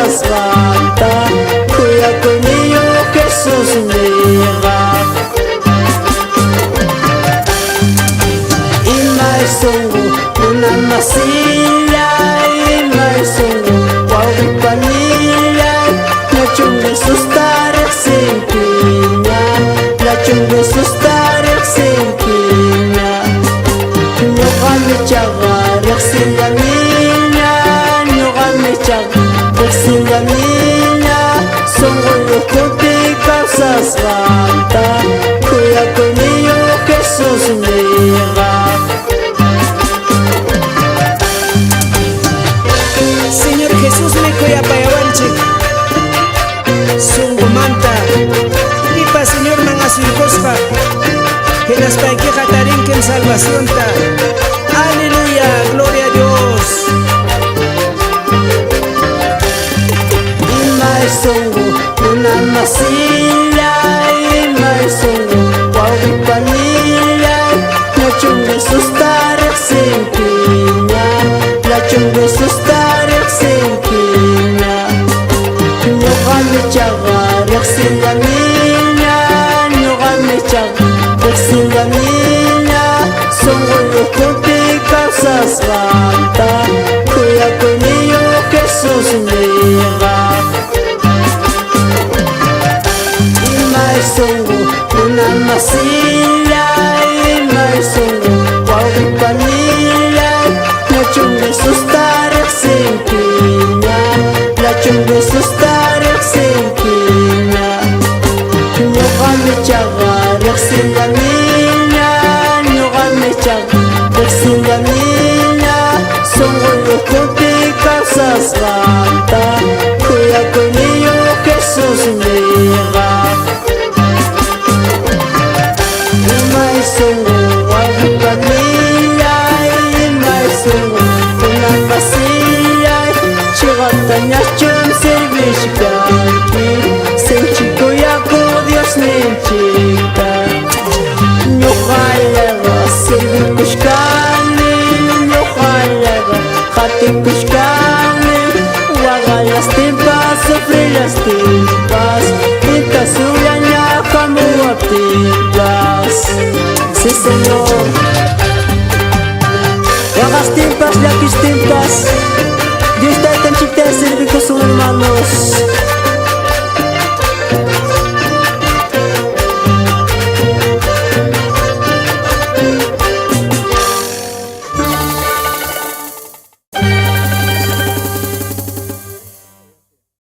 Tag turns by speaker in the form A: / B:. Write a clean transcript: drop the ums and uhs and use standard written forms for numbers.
A: causas falta. Cuida con niño Jesús mira. Y mais una masilla, y mais wow panilla. La chunga sustar sin piña, la chunga sustar sin piña. No gane chavar sin la niña, no gane chavar sin la niña. Son los que causas falta. Cuida con niño Jesús mira.
B: Señor Jesús me cuya payawanchik sungu manta ipa Señor mangasurcospa que las paiqueja tarinquen salvación ta. Aleluya, gloria a Dios.
A: Y mais una masilla, y mais wow panilla. La chunga sustar sin piña, la chunga sustar sin piña. No gane chavar sin la niña, no gane chavar sin la niña. Son los que causas falta. Cuida con niño Jesús mira. Y mais una masilla, y mais wow panilla. La chunga sustar sin piña, la chunga sustar sin piña. No gane chavar sin la niña, no gane chavar sin la niña. Son los que causas falta. Cuida con niño Jesús mira. Y mais wow panilla, y mais una masilla. Chigataña chum servishkanki, sen chico yaku Dios nenchita. Ñuqallaqa servikushkani, ñuqallaqa qatikushkani. Waqayas timpas, sufrilas timpas, inta suyaña hamuaptipas. Sí, Señor. Waqas timpas, llakis timpas. Dios te ten chiste servir con sus hermanos.